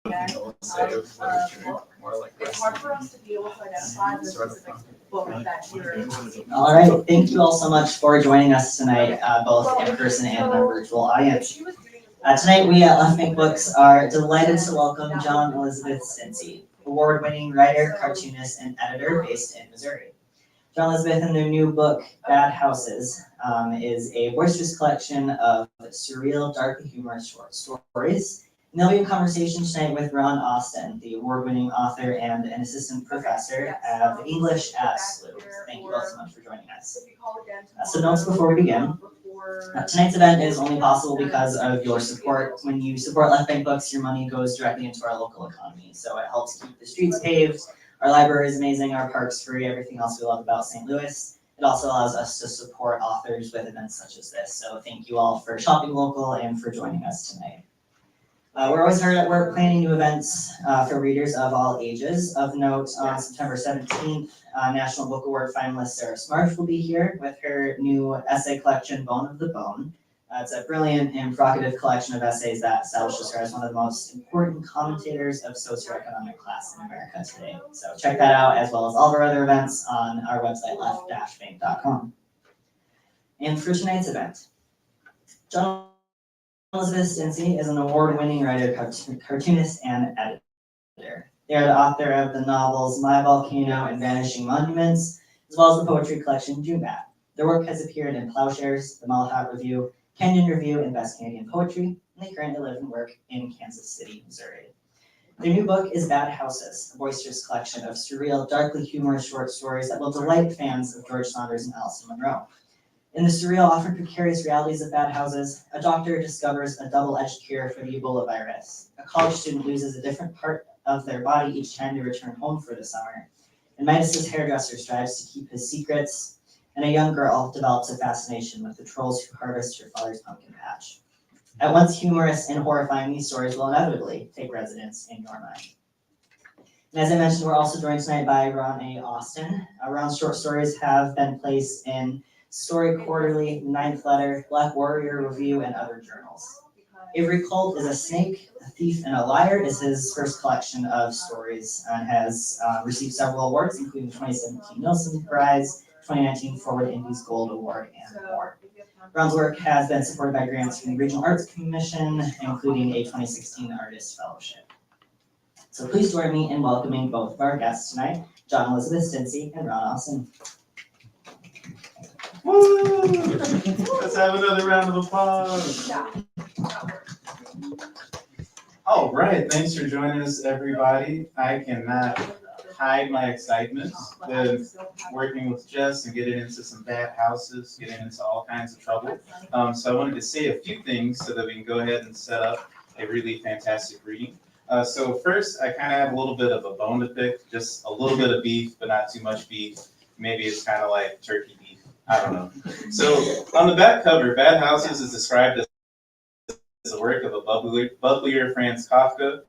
It's hard for us to be able to identify the specific book that you're. All right, thank you all so much for joining us tonight, both in person and in our virtual audience. Tonight we at Left Bank Books are delighted to welcome John Elizabeth Stintzi, award-winning writer, cartoonist, and editor based in Missouri. John Elizabeth and their new book, Bad Houses, is a boisterous collection of surreal, darkly humorous short stories. And there'll be a conversation tonight with Ron Austin, the award-winning author and an assistant professor of English at SLU. Thank you all so much for joining us. Some notes before we begin. Tonight's event is only possible because of your support. When you support Left Bank Books, your money goes directly into our local economy. So it helps keep the streets paved, our library is amazing, our park's free, everything else we love about St. Louis. It also allows us to support authors with events such as this. So thank you all for shopping local and for joining us tonight. We're always hard at work planning new events for readers of all ages. Of note, on September 17th, National Book Award finalist Sarah Smarsh will be here with her new essay collection, Bone of the Bone. It's a brilliant and provocative collection of essays that establishes her as one of the most important commentators of socioeconomic class in America today. So check that out, as well as all of our other events on our website, left-bank.com. And for tonight's event, John Elizabeth Stintzi is an award-winning writer, cartoonist, and editor. They are the author of the novels My Volcano and Vanishing Monuments, as well as the poetry collection Junebat. Their work has appeared in Plowshares, the Malahat Review, Kenyon Review, and Best Canadian Poetry, and they currently live and work in Kansas City, Missouri. Their new book is Bad Houses, a boisterous collection of surreal, darkly humorous short stories that will delight fans of George Saunders and Alice Munro. In the surreal, often precarious realities of bad houses, a doctor discovers a double-edged cure for the Ebola virus. A college student loses a different part of their body each time they return home for the summer. And Midas's hairdresser strives to keep his secrets, and a young girl develops a fascination with the trolls who harvest her father's pumpkin patch. At once humorous and horrifying, these stories will inevitably take residence in your mind. And as I mentioned, we're also joined tonight by Ron A. Austin. Ron's short stories have been placed in Story Quarterly, Ninth Letter, Black Warrior Review, and other journals. Avery Colt is a Snake, a Thief, and a Liar is his first collection of stories and has received several awards, including the 2017 Nielsen Prize, 2019 Forward Indies Gold Award, and more. Ron's work has been supported by grants from the Regional Arts Commission, including a 2016 Artist Fellowship. So please join me in welcoming both of our guests tonight, John Elizabeth Stintzi and Ron Austin. Woo! Let's have another round of applause. All right, thanks for joining us, everybody. I cannot hide my excitement with working with Jess and getting into some bad houses, getting into all kinds of trouble. So I wanted to say a few things so that we can go ahead and set up a really fantastic reading. So first, I kind of have a little bit of a bone to pick, just a little bit of beef, but not too much beef. Maybe it's kind of like turkey beef. I don't know. So on the back cover, Bad Houses is described as a work of a bubblier Franz Kafka,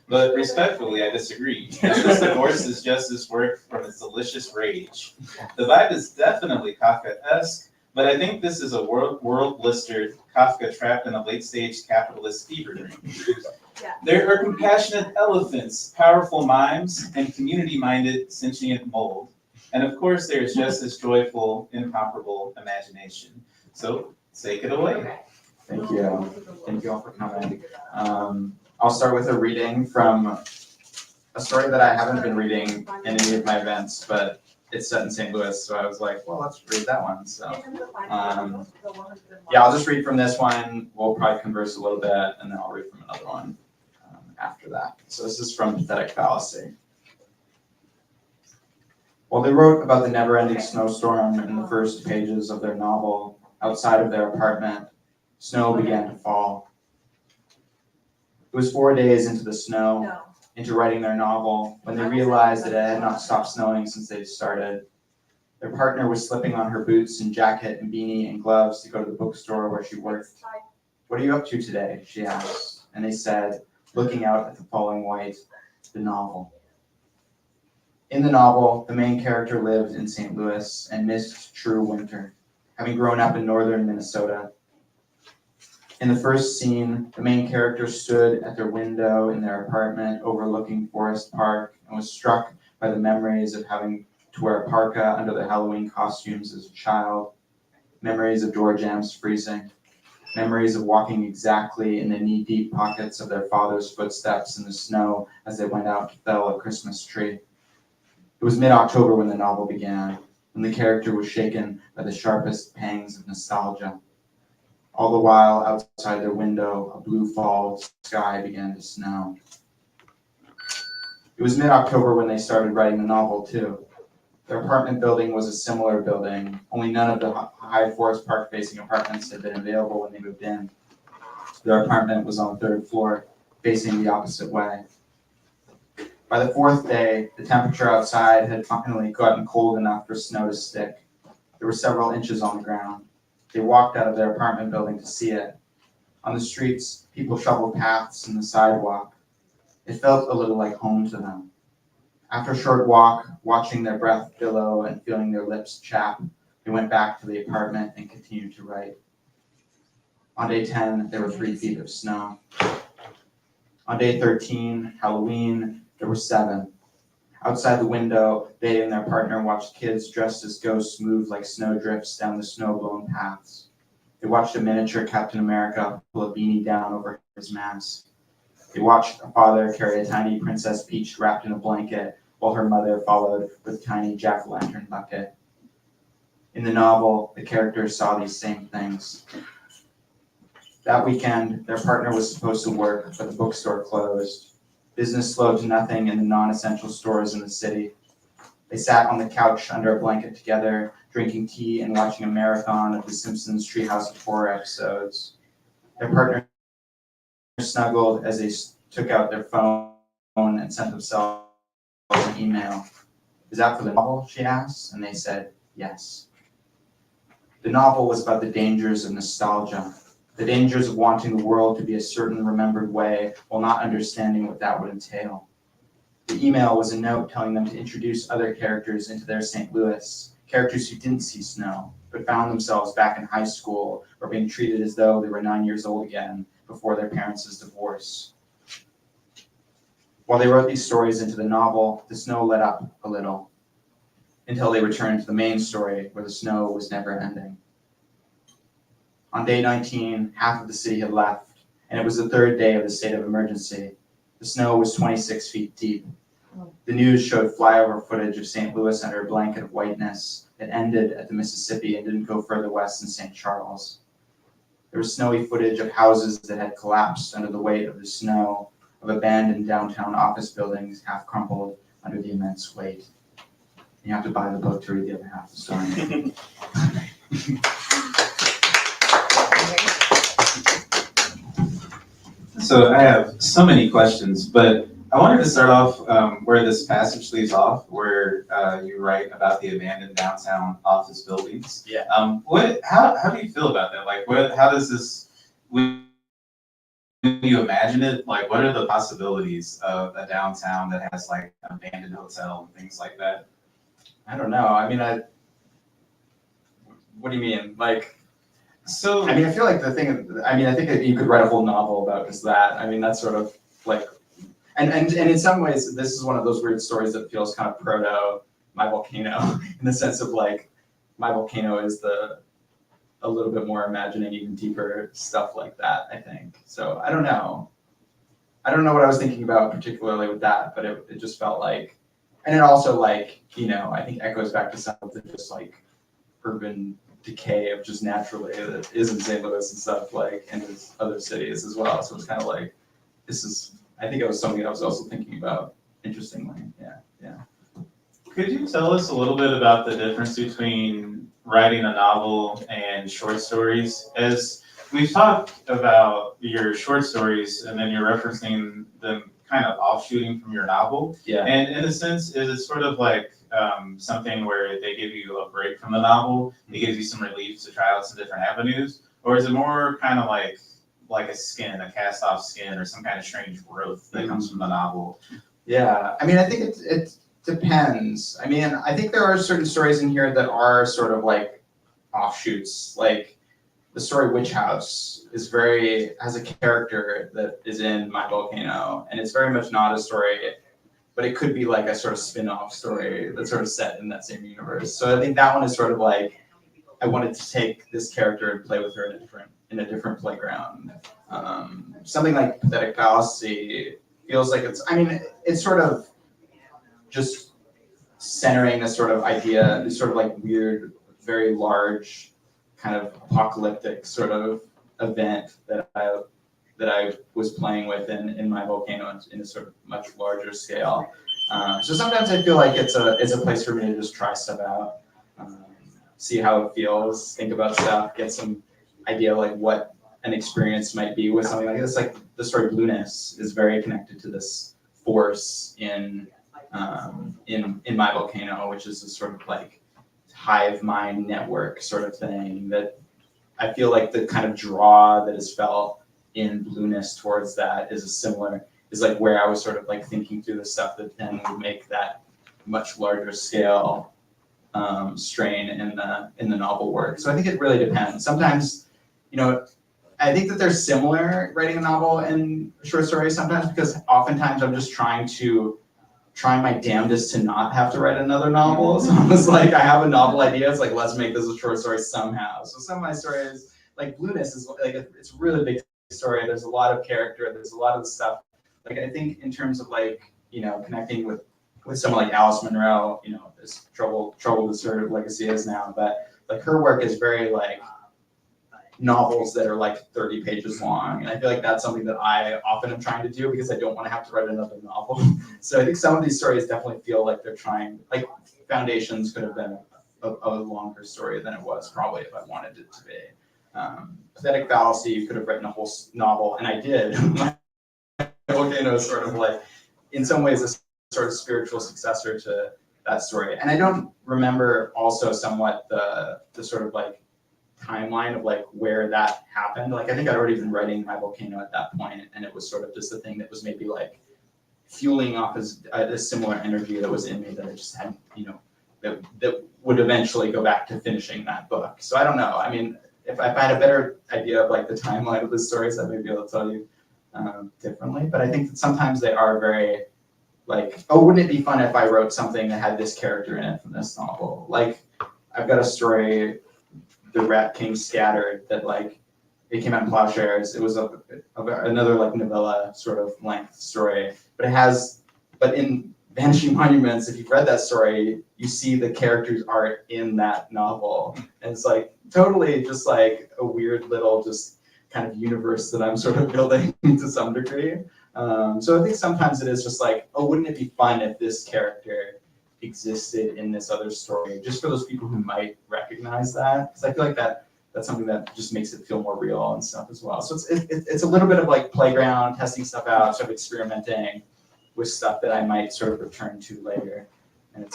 but respectfully, I disagree. This divorce is just this work from its delicious rage. The vibe is definitely Kafka-esque, but I think this is a world-blistered Kafka trapped in a late-stage capitalist fever dream. There are compassionate elephants, powerful mimes, and community-minded sentient mold. And of course, there's just this joyful, incomparable imagination. So, take it away. Thank you. Thank you all for coming. I'll start with a reading from a story that I haven't been reading in any of my events, but it's set in St. Louis, so I was like, well, let's read that one. So, yeah, I'll just read from this one. We'll probably converse a little bit, and then I'll read from another one after that. So this is from Pathetic Fallacy. While they wrote about the never-ending snowstorm in the first pages of their novel, outside of their apartment, snow began to fall. It was 4 days into the snow, into writing their novel, when they realized that it had not stopped snowing since they started. Their partner was slipping on her boots and jacket and beanie and gloves to go to the bookstore where she worked. "What are you up to today?" she asked, and they said, looking out at the falling white, "The novel." In the novel, the main character lived in St. Louis and missed true winter, having grown up in northern Minnesota. In the first scene, the main character stood at their window in their apartment overlooking Forest Park and was struck by the memories of having to wear a parka under their Halloween costumes as a child, memories of door jambs freezing, memories of walking exactly in the knee-deep pockets of their father's footsteps in the snow as they went out to fell a Christmas tree. It was mid-October when the novel began, and the character was shaken by the sharpest pangs of nostalgia. All the while, outside their window, a blue fall sky began to snow. It was mid-October when they started writing the novel, too. Their apartment building was a similar building, only none of the high Forest Park facing apartments had been available when they moved in. Their apartment was on the third floor, facing the opposite way. By the fourth day, the temperature outside had finally gotten cold enough for snow to stick. There were several inches on the ground. They walked out of their apartment building to see it. On the streets, people shoveled paths in the sidewalk. It felt a little like home to them. After a short walk, watching their breath billow and feeling their lips chap, they went back to the apartment and continued to write. On day 10, there were 3 feet of snow. On day 13, Halloween, there were 7. Outside the window, they and their partner watched kids dressed as ghosts move like snowdrifts down the snow-blown paths. They watched a miniature Captain America pull a beanie down over his mask. They watched a father carry a tiny Princess Peach wrapped in a blanket, while her mother followed with a tiny jack-o'-lantern bucket. In the novel, the characters saw these same things. That weekend, their partner was supposed to work, but the bookstore closed. Business slowed to nothing in the non-essential stores in the city. They sat on the couch under a blanket together, drinking tea and watching a marathon of The Simpsons Treehouse of Horror episodes. Their partner snuggled as they took out their phone and sent themselves an email. "Is that for the novel?" she asked, and they said yes. The novel was about the dangers of nostalgia, the dangers of wanting the world to be a certain remembered way while not understanding what that would entail. The email was a note telling them to introduce other characters into their St. Louis, characters who didn't see snow, but found themselves back in high school or being treated as though they were 9 years old again before their parents' divorce. While they wrote these stories into the novel, the snow let up a little, until they returned to the main story where the snow was never ending. On day 19, half of the city had left, and it was the third day of the state of emergency. The snow was 26 feet deep. The news showed flyover footage of St. Louis under a blanket of whiteness that ended at the Mississippi and didn't go further west than St. Charles. There was snowy footage of houses that had collapsed under the weight of the snow, of abandoned downtown office buildings half crumpled under the immense weight. You have to buy the book to read the other half of the story. So I have so many questions, but I wanted to start off where this passage leaves off, where you write about the abandoned downtown office buildings. Yeah. How do you feel about that? Like, how does this, when you imagine it, like, what are the possibilities of a downtown that has like an abandoned hotel and things like that? I don't know. I mean, what do you mean? Like, So I mean, I feel like the thing, I mean, I think that you could write a whole novel about just that. I mean, that's sort of like, and in some ways, this is one of those weird stories that feels kind of proto My Volcano, in the sense of like, My Volcano is a little bit more imagining even deeper stuff like that, I think. So I don't know. I don't know what I was thinking about particularly with that, but it just felt like, and it also like, you know, I think echoes back to some of the just like urban decay of just naturally that is in St. Louis and stuff, like, and there's other cities as well. So it's kind of like, this is, I think it was something I was also thinking about, interestingly. Yeah. Could you tell us a little bit about the difference between writing a novel and short stories? As we've talked about your short stories and then you're referencing them kind of offshooting from your novel. Yeah. And in a sense, is it sort of like something where they give you a break from the novel, it gives you some relief to try out some different avenues? Or is it more kind of like a skin, a cast off skin, or some kind of strange growth that comes from the novel? Yeah, I mean, I think it depends. I mean, I think there are certain stories in here that are sort of like offshoots. Like, the story Witch House has a character that is in My Volcano, and it's very much not a story, but it could be like a sort of spin-off story that's sort of set in that same universe. So I think that one is sort of like, I wanted to take this character and play with her in a different playground. Something like Pathetic Fallacy feels like it's sort of just centering this sort of idea, this sort of like weird, very large, kind of apocalyptic sort of event that I was playing with in My Volcano in a sort of much larger scale. So sometimes I feel like it's a place for me to just try stuff out, see how it feels, think about stuff, get some idea like what an experience might be with something like this. Like the story Blueness is very connected to this force in My Volcano, which is a sort of like hive mind network sort of thing that I feel like the kind of draw that is felt in Blueness towards that is like where I was sort of like thinking through the stuff that then would make that much larger scale strain in the novel work. So I think it really depends. Sometimes, I think that they're similar, writing a novel and short stories sometimes, because oftentimes I'm just trying my damnedest to not have to write another novel. So it's like I have a novel idea, it's like let's make this a short story somehow. So some of my stories, like Blueness, is like it's a really big story. There's a lot of character, there's a lot of the stuff. Like I think in terms of like, connecting with someone like Alice Munro, as troubled as her legacy is now, but like her work is very like novels that are like 30 pages long. And I feel like that's something that I often am trying to do because I don't want to have to write another novel. So I think some of these stories definitely feel like they're trying, like Foundations could have been a longer story than it was probably if I wanted it to be. Pathetic Fallacy, you could have written a whole novel, and I did. My Volcano is sort of like, in some ways, a sort of spiritual successor to that story. And I don't remember also somewhat the sort of like timeline of like where that happened. Like I think I'd already been writing My Volcano at that point, and it was sort of just the thing that was maybe like fueling off as a similar energy that was in me that I just had, that would eventually go back to finishing that book. So I don't know. I mean, if I had a better idea of like the timeline of the stories, I may be able to tell you differently. But I think that sometimes they are very like, oh, wouldn't it be fun if I wrote something that had this character in it from this novel? Like I've got a story, The Rat King Scattered, that like it came out in Plowshares. It was another like novella sort of length story, but in Vanishing Monuments, if you've read that story, you see the characters are in that novel, and it's like totally just like a weird little just kind of universe that I'm sort of building to some degree. So I think sometimes it is just like, oh, wouldn't it be fun if this character existed in this other story, just for those people who might recognize that, because I feel like that's something that just makes it feel more real and stuff as well. So it's a little bit of like playground, testing stuff out, sort of experimenting with stuff that I might sort of return to later. And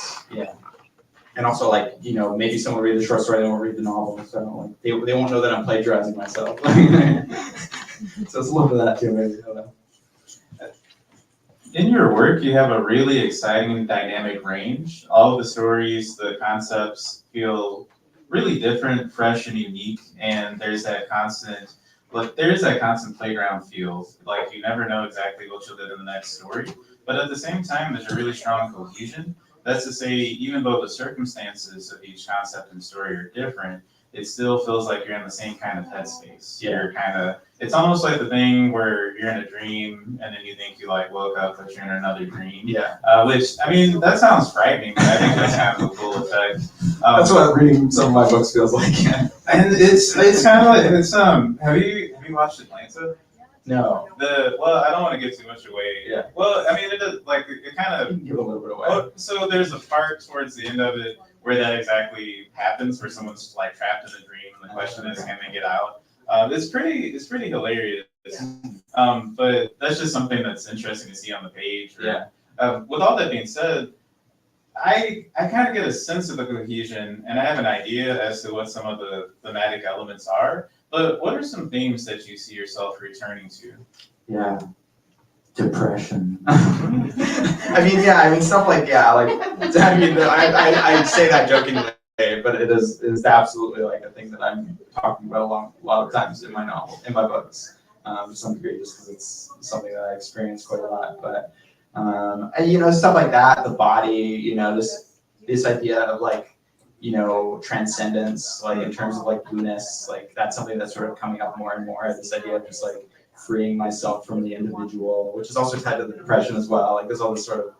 and also like, maybe someone will read the short story, they won't read the novel, so like they won't know that I'm plagiarizing myself. So it's a little bit of that too, maybe. I don't know. In your work, you have a really exciting dynamic range. All of the stories, the concepts feel really different, fresh, and unique. And there's that constant playground feel. Like you never know exactly what you'll get in the next story. But at the same time, there's a really strong cohesion. That's to say, even though the circumstances of each concept and story are different, it still feels like you're in the same kind of headspace. Yeah. It's almost like the thing where you're in a dream and then you think you like woke up, but you're in another dream. Yeah. Which, I mean, that sounds frightening, but I think that's kind of a cool effect. That's what reading some of my books feels like. Yeah. And it's kind of like, have you watched Atlanta? No. Well, I don't want to give too much away. Yeah. Well, I mean, it kind of give a little bit away. Oh, so there's a part towards the end of it where that exactly happens, where someone's like trapped in a dream, and the question is, can they get out? It's pretty hilarious. But that's just something that's interesting to see on the page. Yeah. With all that being said, I kind of get a sense of the cohesion, and I have an idea as to what some of the thematic elements are. But what are some themes that you see yourself returning to? Yeah. Depression. I mean, stuff like, I say that jokingly, but but it is absolutely like a thing that I'm talking about a lot of times in my novel, in my books, to some degree, just because it's something that I experience quite a lot. But and, you know, stuff like that, the body, you know, this idea of like, you know, transcendence, like in terms of like blueness, like that's something that's sort of coming up more and more. This idea of just like freeing myself from the individual, which is also tied to the depression as well. Like there's all this sort of,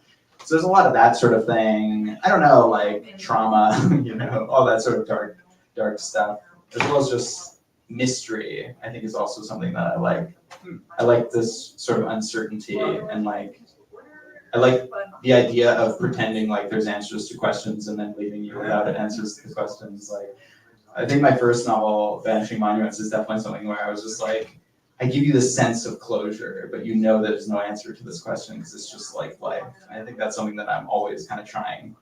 so there's a lot of that sort of thing. I don't know, like trauma, you know, all that sort of dark stuff, as well as just mystery. I think is also something that I like. I like this sort of uncertainty, and like I like the idea of pretending like there's answers to questions and then leaving you without answers to the questions. Like I think my first novel, Vanishing Monuments, is definitely something where I was just like, I give you the sense of closure, but you know that there's no answer to this question because it's just like life. And I think that's something that I'm always kind of trying.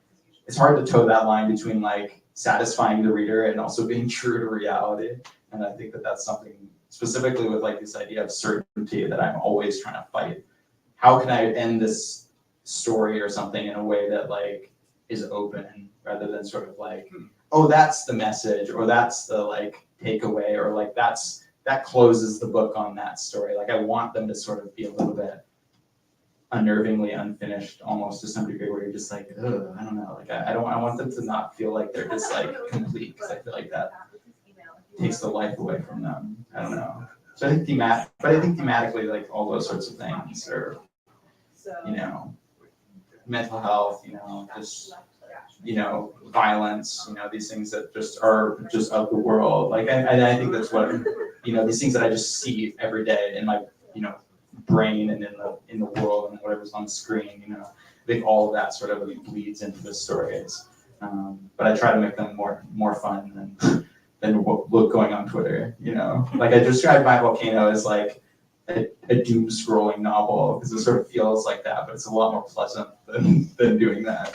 It's hard to toe that line between like satisfying the reader and also being true to reality. And I think that that's something specifically with like this idea of certainty that I'm always trying to fight. How can I end this story or something in a way that like is open rather than sort of like, oh, that's the message, or that's the like takeaway, or like that closes the book on that story. Like I want them to sort of be a little bit unnervingly unfinished, almost to some degree, where you're just like, ugh, I don't know. Like I want them to not feel like they're just like complete, because I feel like that takes the life away from them. I don't know. So I think thematically, like all those sorts of things are, you know, mental health, you know, just, you know, violence, you know, these things that just are just of the world. Like, I think that's what, you know, these things that I just see every day in my, you know, brain and in the world and whatever's on screen, you know, I think all of that sort of bleeds into the stories. But I try to make them more fun than what going on Twitter, you know. Like I described My Volcano as like a doom scrolling novel because it sort of feels like that, but it's a lot more pleasant than doing that.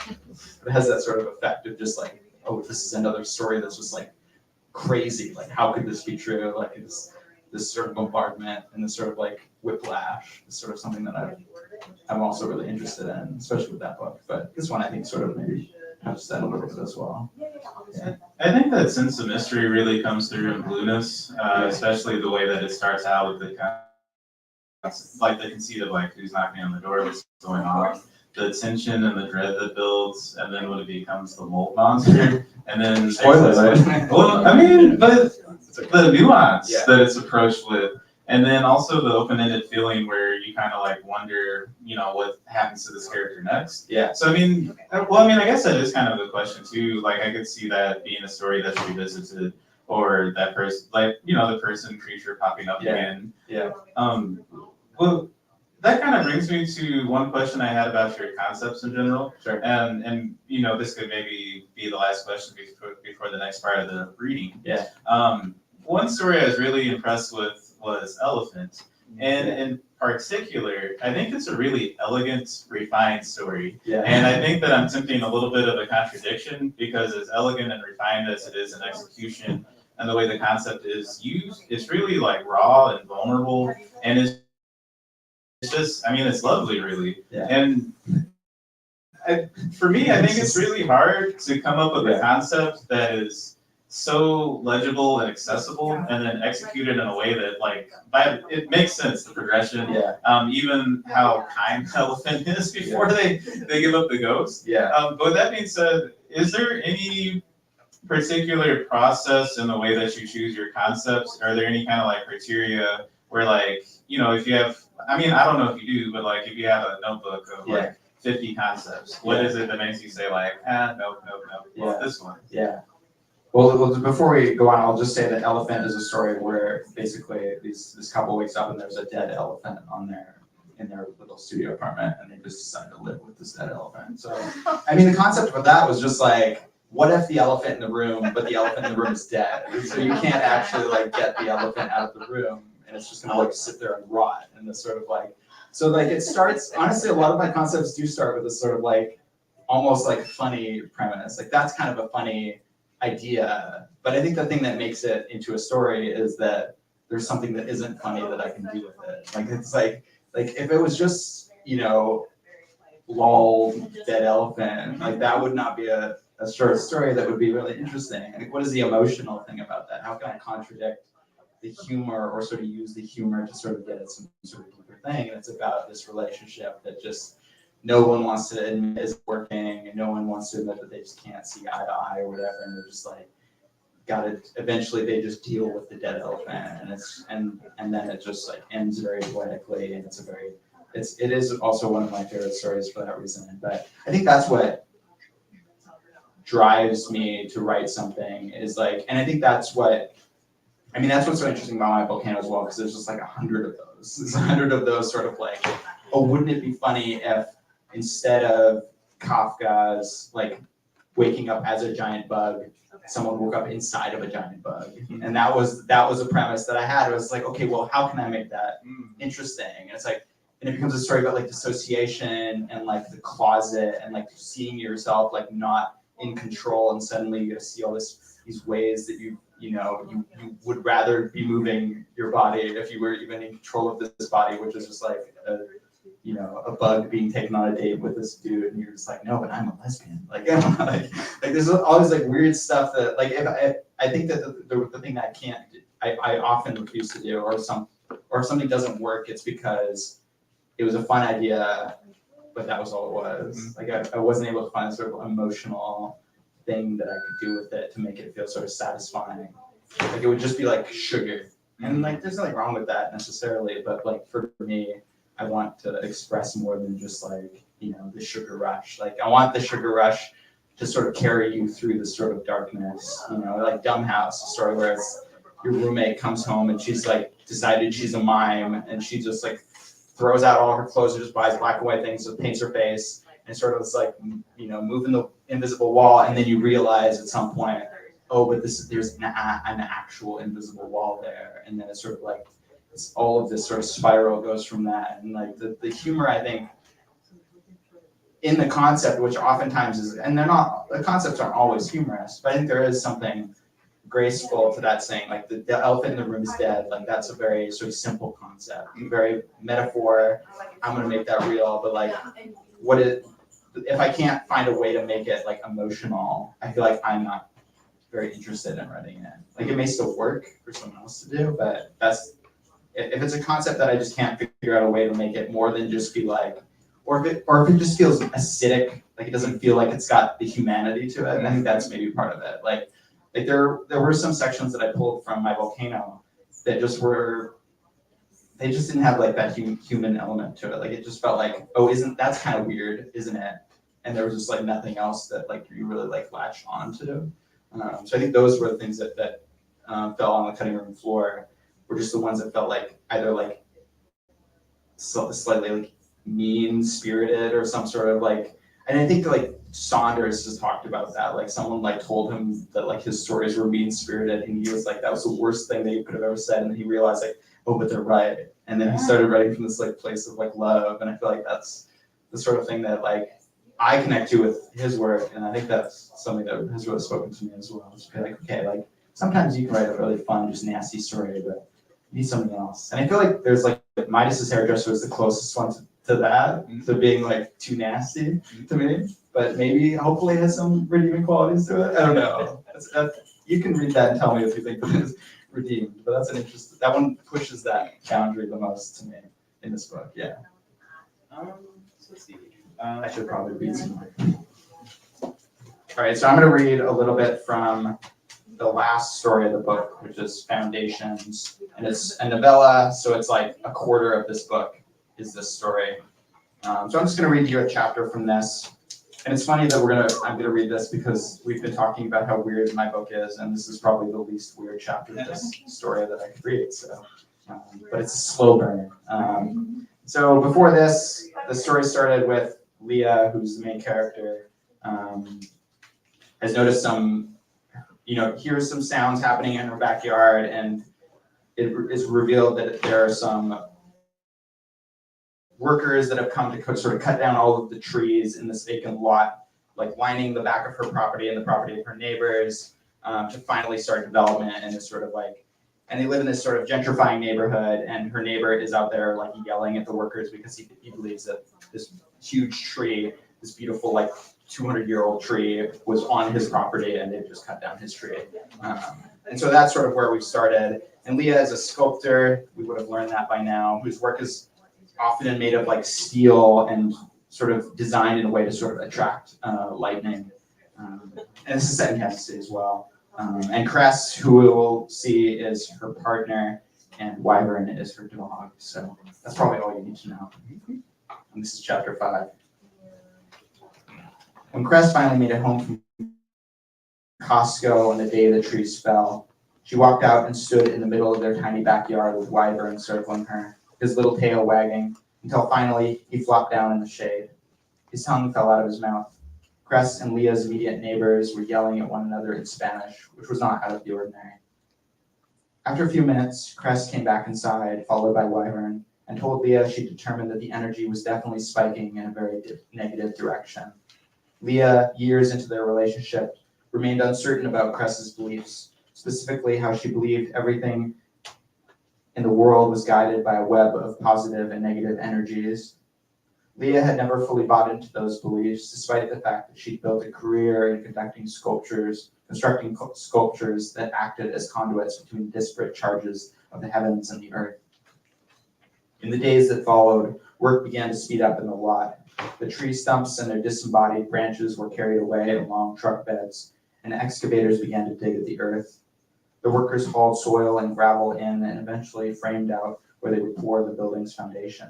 It has that sort of effect of just like, oh, this is another story that's just like crazy. Like, how could this be true? Like this sort of bombardment and this sort of like whiplash is sort of something that I'm also really interested in, especially with that book. But this one I think sort of maybe touches that a little bit as well. Yeah. I think that sense of mystery really comes through in Blueness, especially the way that it starts out with like the conceit of like who's knocking on the door, what's going on, the tension and the dread that builds, and then when it becomes the mold monster, and then Spoilers, right? well, I mean, but the nuance that it's approached with, and then also the open-ended feeling where you kind of like wonder, you know, what happens to this character next. Yeah. So I mean, I guess that is kind of the question too. Like I could see that being a story that's revisited, or that person, like, you know, the creature popping up again. Yeah. Well, that kind of brings me to one question I had about your concepts in general. Sure. And you know, this could maybe be the last question before the next part of the reading. Yeah. One story I was really impressed with was Elephant. And in particular, I think it's a really elegant, refined story. Yeah. And I think that I'm tempting a little bit of a contradiction, because as elegant and refined as it is in execution and the way the concept is used, it's really like raw and vulnerable, and it's just, I mean, it's lovely, really. Yeah. And for me, I think it's really hard to come up with a concept that is so legible and accessible, and then executed in a way that, like, it makes sense, the progression. Yeah. Even how kind the elephant is before they give up the ghost. Yeah. But with that being said, is there any particular process in the way that you choose your concepts? Are there any kind of like criteria where, like, you know, if you have, I mean, I don't know if you do, but like if you have a notebook of like 50 concepts, what is it that makes you say like, nope, well, this one? Yeah. Well, before we go on, I'll just say that Elephant is a story where basically this couple wakes up and there's a dead elephant in their little studio apartment, and they just decide to live with this dead elephant. So, I mean, the concept of that was just like, what if the elephant in the room, but the elephant in the room is dead? So you can't actually like get the elephant out of the room, and it's just gonna like sit there and rot. And this sort of like, so like it starts, honestly, a lot of my concepts do start with this sort of like, almost like funny premise. Like that's kind of a funny idea, but I think the thing that makes it into a story is that there's something that isn't funny that I can do with it. Like it's like if it was just, you know, lol, dead elephant, like that would not be a a short story that would be really interesting. Like, what is the emotional thing about that? How can I contradict the humor or sort of use the humor to sort of get at some sort of deeper thing? And it's about this relationship that just no one wants to admit is working, and no one wants to admit that they just can't see eye to eye or whatever, and they're just like, eventually they just deal with the dead elephant, and then it just like ends very poetically, and it is also one of my favorite stories for that reason. But I think that's what drives me to write something is like, and I think that's what's so interesting about my volcano as well, because there's just like 100 of those. There's 100 of those sort of like, oh, wouldn't it be funny if instead of Kafka's like waking up as a giant bug, someone woke up inside of a giant bug. And that was a premise that I had. It was like, okay, well, how can I make that interesting? And it's like, and it becomes a story about like dissociation and like the closet and like seeing yourself like not in control, and suddenly you see all these ways that you would rather be moving your body if you were even in control of this body, which is just like a bug being taken on a date with this dude, and you're just like, no, but I'm a lesbian. Like there's all this like weird stuff that like I think that the thing that I often refuse to do, or if something doesn't work, it's because it was a fun idea, but that was all it was. Like I wasn't able to find a sort of emotional thing that I could do with it to make it feel sort of satisfying. Like it would just be like sugar, and like there's nothing wrong with that necessarily, but like for me, I want to express more than just like, the sugar rush. Like I want the sugar rush to sort of carry you through this sort of darkness, like Dumb House, a story where it's your roommate comes home and she's like decided she's a mime, and she just like throws out all her clothes and just buys black and white things, so paints her face, and sort of it's like, moving the invisible wall, and then you realize at some point, oh, but there's an actual invisible wall there, and then it's sort of like, it's all of this sort of spiral goes from that. And like the humor, I think, in the concept, which oftentimes is, and the concepts aren't always humorous, but I think there is something graceful to that saying, like the elephant in the room is dead. Like that's a very sort of simple concept, very metaphor. I'm gonna make that real, but like if I can't find a way to make it like emotional, I feel like I'm not very interested in writing it. Like it may still work for someone else to do, but if it's a concept that I just can't figure out a way to make it more than just be like, or if it just feels acidic, like it doesn't feel like it's got the humanity to it, I think that's maybe part of it. Like there were some sections that I pulled from my volcano that they just didn't have like that human element to it. Like it just felt like, oh, that's kind of weird, isn't it? And there was just like nothing else that like you really like latched onto. So I think those were the things that fell on the cutting room floor, were just the ones that felt like either like slightly like mean-spirited or some sort of like, and I think like Saunders has talked about that, like someone like told him that like his stories were mean-spirited, and he was like, that was the worst thing that he could have ever said, and then he realized like, oh, but they're right, and then he started writing from this like place of like love, and I feel like that's the sort of thing that like I connect to with his work, and I think that's something that has really spoken to me as well. Just be like, okay, like sometimes you can write a really fun, just nasty story, but you need something else. And I feel like there's like Midas's Hairdresser is the closest one to that, to being like too nasty to me, but maybe hopefully it has some redeeming qualities to it. I don't know. You can read that and tell me if you think that it's redeemed, but that's that one pushes that boundary the most to me in this book. Yeah. So let's see. I should probably read some more. All right, so I'm going to read a little bit from the last story of the book, which is Foundations, and it's a novella, so it's like a quarter of this book is this story. So I'm just going to read you a chapter from this, and it's funny that I'm going to read this because we've been talking about how weird my book is, and this is probably the least weird chapter of this story that I could read. So, but it's a slow burn. So before this, the story started with Leah, who's the main character, has noticed hears some sounds happening in her backyard, and it is revealed that there are some workers that have come to sort of cut down all of the trees in this vacant lot, like lining the back of her property and the property of her neighbors, to finally start development. And it's sort of like, and they live in this sort of gentrifying neighborhood, and her neighbor is out there like yelling at the workers because he believes that this huge tree, this beautiful like 200-year-old tree was on his property and they've just cut down his tree. And so that's sort of where we started. And Leah is a sculptor, we would have learned that by now, whose work is often made of like steel and sort of designed in a way to sort of attract lightning. And this is set in Kansas City as well. And Cress, who we will see, is her partner, and Wyvern is her dog. So that's probably all you need to know. And this is chapter 5. When Cress finally made it home from Costco on the day the trees fell, she walked out and stood in the middle of their tiny backyard with Wyvern circling her, his little tail wagging, until finally he flopped down in the shade. His tongue fell out of his mouth. Cress and Leah's immediate neighbors were yelling at one another in Spanish, which was not out of the ordinary. After a few minutes, Cress came back inside, followed by Wyvern, and told Leah she determined that the energy was definitely spiking in a very negative direction. Leah, years into their relationship, remained uncertain about Cress's beliefs, specifically how she believed everything in the world was guided by a web of positive and negative energies. Leah had never fully bought into those beliefs, despite the fact that she'd built a career in constructing sculptures that acted as conduits between disparate charges of the heavens and the earth. In the days that followed, work began to speed up in the lot. The tree stumps and their disembodied branches were carried away in long truck beds, and excavators began to dig at the earth. The workers hauled soil and gravel in and eventually framed out where they would pour the building's foundation.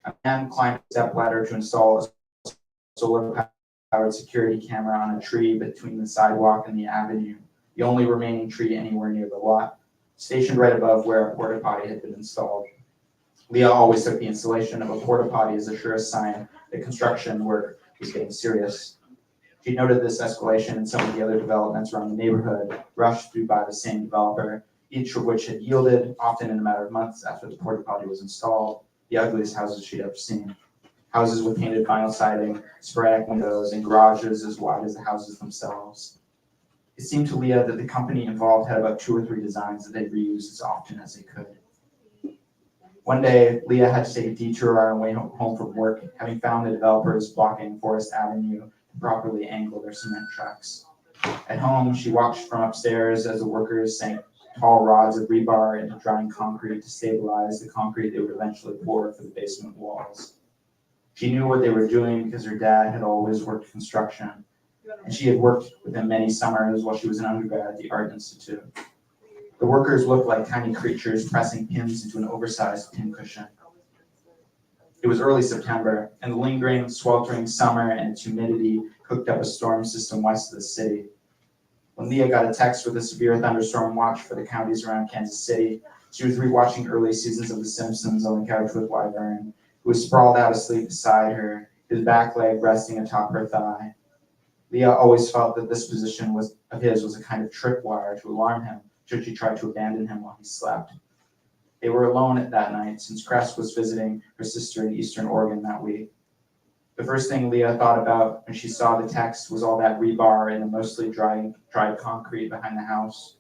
A man climbed a stepladder to install a solar-powered security camera on a tree between the sidewalk and the avenue, the only remaining tree anywhere near the lot, stationed right above where a porta potty had been installed. Leah always took the installation of a porta potty as the surest sign that construction work was getting serious. She noted this escalation in some of the other developments around the neighborhood, rushed through by the same developer, each of which had yielded, often in a matter of months after the porta potty was installed, the ugliest houses she'd ever seen. Houses with painted vinyl siding, sporadic windows, and garages as wide as the houses themselves. It seemed to Leah that the company involved had about 2 or 3 designs that they reused as often as they could. One day, Leah had to take a detour on her way home from work, having found the developers blocking Forest Avenue to properly angle their cement trucks. At home, she watched from upstairs as the workers sank tall rods of rebar into drying concrete to stabilize the concrete they would eventually pour for the basement walls. She knew what they were doing because her dad had always worked construction, and she had worked with him many summers while she was an undergrad at the Art Institute. The workers looked like tiny creatures pressing pins into an oversized pincushion. It was early September, and the lingering, sweltering summer and its humidity cooked up a storm system west of the city. When Leah got a text with a severe thunderstorm watch for the counties around Kansas City, she was rewatching early seasons of The Simpsons on the couch with Wyvern, who was sprawled out asleep beside her, his back leg resting atop her thigh. Leah always felt that this position of his was a kind of tripwire to alarm him should she try to abandon him while he slept. They were alone that night, since Cress was visiting her sister in Eastern Oregon that week. The first thing Leah thought about when she saw the text was all that rebar and the mostly dried concrete behind the house.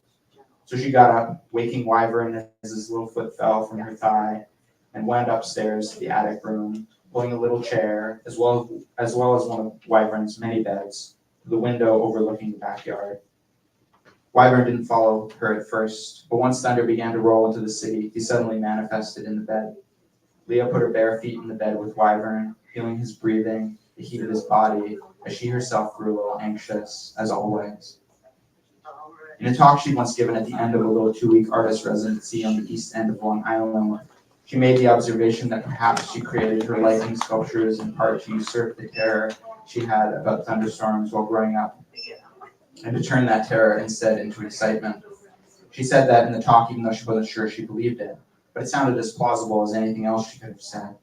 So she got up, waking Wyvern as his little foot fell from her thigh, and went upstairs to the attic room, pulling a little chair, as well as one of Wyvern's many beds, to the window overlooking the backyard. Wyvern didn't follow her at first, but once thunder began to roll into the city, he suddenly manifested in the bed. Leah put her bare feet in the bed with Wyvern, feeling his breathing, the heat of his body, as she herself grew a little anxious, as always. In a talk she'd once given at the end of a little 2-week artist residency on the east end of Long Island, she made the observation that perhaps she created her lightning sculptures in part to usurp the terror she had about thunderstorms while growing up, and to turn that terror instead into excitement. She said that in the talk even though she wasn't sure she believed it, but it sounded as plausible as anything else she could have said.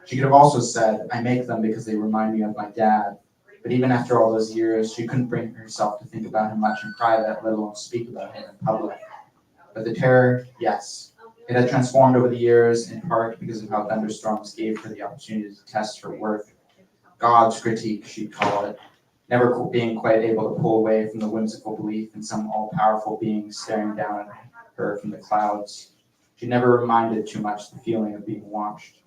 She could have also said, I make them because they remind me of my dad, but even after all those years, she couldn't bring herself to think about him much in private, let alone speak about him in public. But the terror, yes. It had transformed over the years, in part because of how thunderstorms gave her the opportunity to test her worth. God's critique, she'd call it, never being quite able to pull away from the whimsical belief in some all-powerful being staring down at her from the clouds. She never reminded too much the feeling of being watched.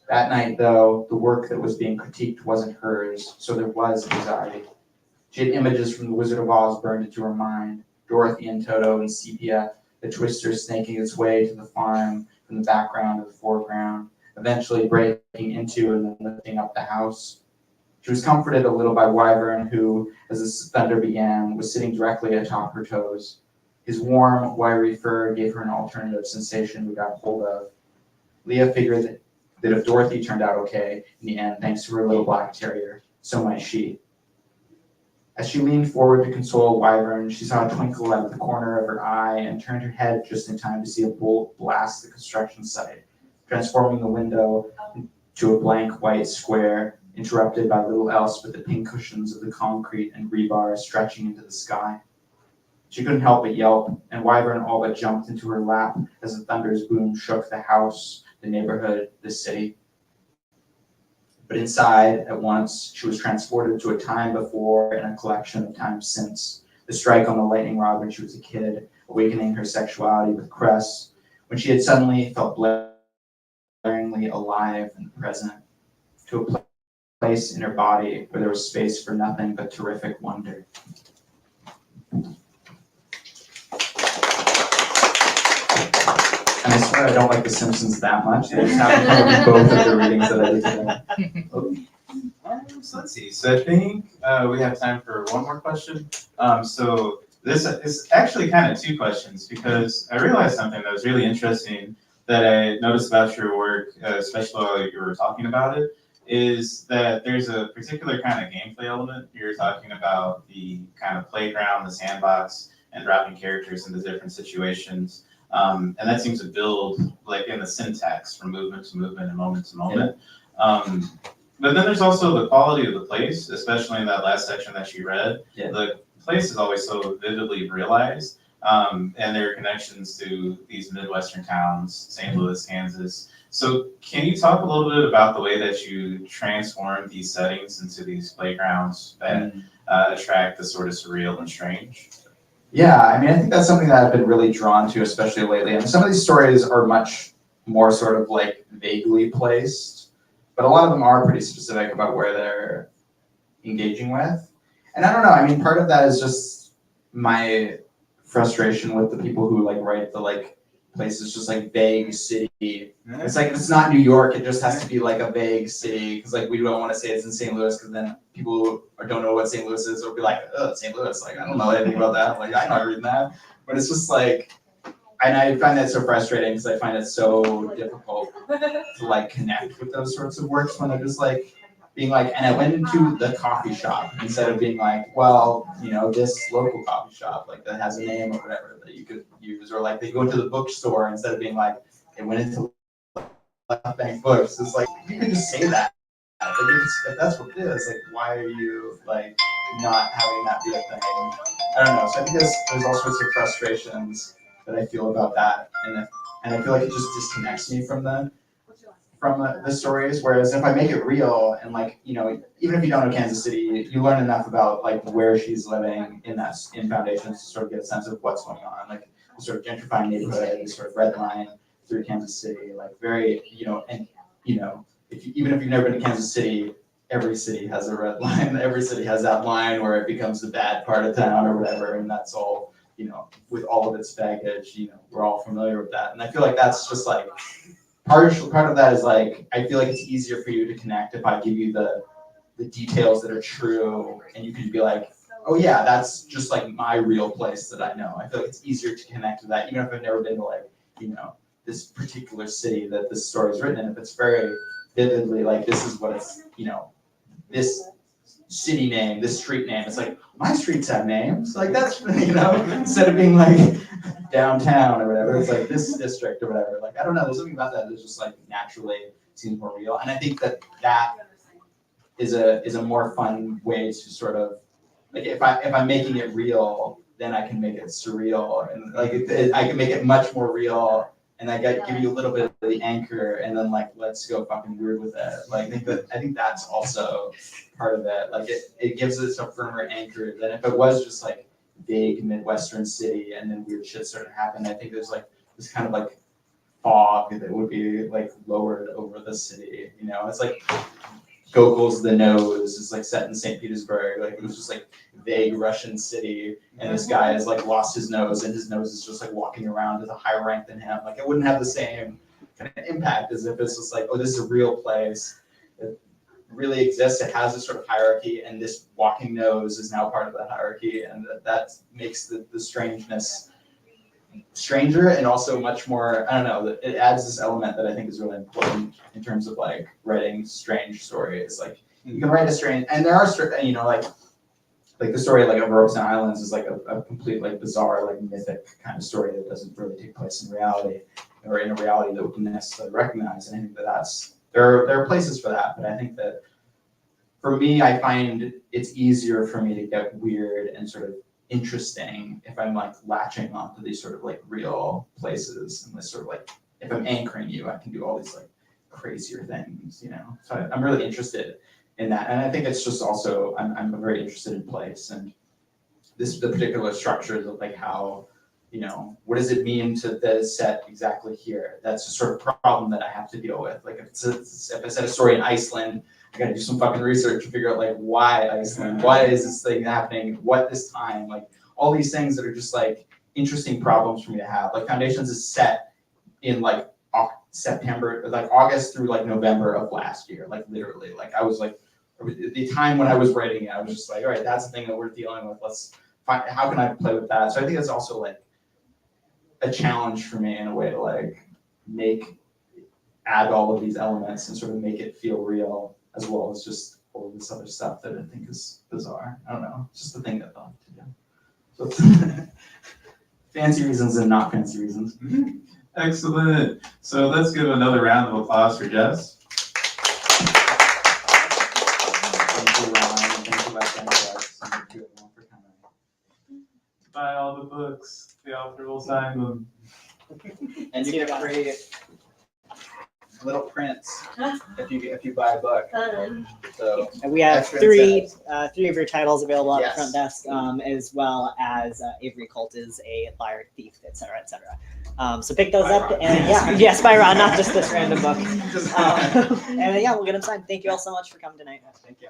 That night, though, the work that was being critiqued wasn't hers, so there was anxiety. She had images from The Wizard of Oz burned into her mind, Dorothy and Toto and Sepia, the twister snaking its way to the farm from the background to the foreground, eventually breaking into and then lifting up the house. She was comforted a little by Wyvern, who, as the thunder began, was sitting directly atop her toes. His warm, wiry fur gave her an alternative sensation we got hold of. Leah figured that if Dorothy turned out okay in the end, thanks to her little black terrier, so might she. As she leaned forward to console Wyvern, she saw a twinkle out of the corner of her eye and turned her head just in time to see a bolt blast the construction site, transforming the window to a blank white square, interrupted by little else but the pink cushions of the concrete and rebar stretching into the sky. She couldn't help but yelp, and Wyvern all but jumped into her lap as the thunder's boom shook the house, the neighborhood, the city. But inside, at once, she was transported to a time before and a collection of times since. The strike on the lightning rod when she was a kid, awakening her sexuality with Cress, when she had suddenly felt blaringly alive and present, to a place in her body where there was space for nothing but terrific wonder. And I swear I don't like The Simpsons that much. They just happen to be both of the readings that I did today. So let's see. So I think we have time for one more question. So this is actually kind of two questions because I realized something that was really interesting that I noticed about your work, especially while you were talking about it, is that there's a particular kind of gameplay element. You're talking about the kind of playground, the sandbox, and dropping characters into different situations. And that seems to build like in the syntax from movement to movement and moment to moment. But then there's also the quality of the place, especially in that last section that you read. Yeah. The place is always so vividly realized, and there are connections to these Midwestern towns, St. Louis, Kansas. So can you talk a little bit about the way that you transform these settings into these playgrounds that attract the sort of surreal and strange? Yeah, I mean, I think that's something that I've been really drawn to, especially lately. And some of these stories are much more sort of like vaguely placed, but a lot of them are pretty specific about where they're engaging with. And I don't know, I mean, part of that is just my frustration with the people who like write the like places just like vague city. It's like, if it's not New York, it just has to be like a vague city, because like we don't want to say it's in St. Louis, because then people who don't know what St. Louis is will be like, oh, St. Louis, like I don't know anything about that, like I'm not reading that. But it's just like, and I find that so frustrating because I find it so difficult to like connect with those sorts of works when they're just like being like, and I went into the coffee shop instead of being like, well, you know, this local coffee shop like that has a name or whatever that you could use, or like they go into the bookstore instead of being like, they went into Left Bank Books. It's like, you can just say that. Like, if that's what it is, like why are you like not having that be a thing? I don't know. So I think there's all sorts of frustrations that I feel about that, and I feel like it just disconnects me from the stories. Whereas if I make it real and like, you know, even if you don't know Kansas City, you learn enough about like where she's living in Foundations to sort of get a sense of what's going on, like the sort of gentrifying neighborhood, the sort of red line through Kansas City, like very, you know, and you know, even if you've never been to Kansas City, every city has a red line. Every city has that line where it becomes the bad part of town or whatever, and that's all, you know, with all of its baggage, you know, we're all familiar with that. And I feel like that's just like, part of that is like, I feel like it's easier for you to connect if I give you the details that are true, and you can be like, oh yeah, that's just like my real place that I know. I feel like it's easier to connect to that, even if I've never been to like, you know, this particular city that this story is written in. If it's very vividly like, this is what it's, you know, this city name, this street name, it's like, my streets have names, like that's, you know, instead of being like downtown or whatever, it's like this district or whatever. Like, I don't know, there's something about that that just like naturally seems more real. And I think that is a more fun way to sort of, like if I'm making it real, then I can make it surreal, and like I can make it much more real, and I give you a little bit of the anchor, and then like let's go fucking weird with it. Like I think that's also part of it. Like it gives it a firmer anchor than if it was just like big Midwestern city and then weird shit started to happen. I think there's like this kind of like fog that would be like lowered over the city. You know, it's like Gogol's The Nose is like set in St. Petersburg. Like it was just like vague Russian city, and this guy has like lost his nose, and his nose is just like walking around as a higher rank than him. Like it wouldn't have the same kind of impact as if it's just like, oh, this is a real place. It really exists. It has this sort of hierarchy, and this walking nose is now part of that hierarchy, and that makes the strangeness stranger and also much more, I don't know, it adds this element that I think is really important in terms of like writing strange stories. Like you can write a strange, and there are, you know, like the story like of Ropes and Islands is like a complete like bizarre like mythic kind of story that doesn't really take place in reality, or in a reality that we can necessarily recognize. And I think that there are places for that, but I think that for me, I find it's easier for me to get weird and sort of interesting if I'm like latching onto these sort of like real places, and this sort of like, if I'm anchoring you, I can do all these like crazier things, you know? So I'm really interested in that. And I think it's just also, I'm very interested in place and the particular structures of like how, you know, what does it mean to that is set exactly here? That's a sort of problem that I have to deal with. Like if I set a story in Iceland, I gotta do some fucking research to figure out like why Iceland, why is this thing happening, what this time, like all these things that are just like interesting problems for me to have. Like Foundations is set in like September, like August through like November of last year, like literally. Like I was like, the time when I was writing it, I was just like, all right, that's the thing that we're dealing with. Let's find, how can I play with that? So I think it's also like a challenge for me in a way to like add all of these elements and sort of make it feel real, as well as just all of this other stuff that I think is bizarre. I don't know, it's just the thing that I like to do. So it's fancy reasons and not fancy reasons. Excellent. So let's give another round of applause for Jess. Thank you, Ron, and thank you, Wes, and thank you everyone for coming. Buy all the books. The author will sign them. And you get free little prints if you buy a book. So And we have extra three incentives. three of your titles available at Yes. the front desk, as well as Avery Colt is a liar, thief, etc., etc. So pick those up, and yeah, Spyron, not just this random book. And yeah, we'll get them signed. Thank you all so much for coming tonight. Thank you.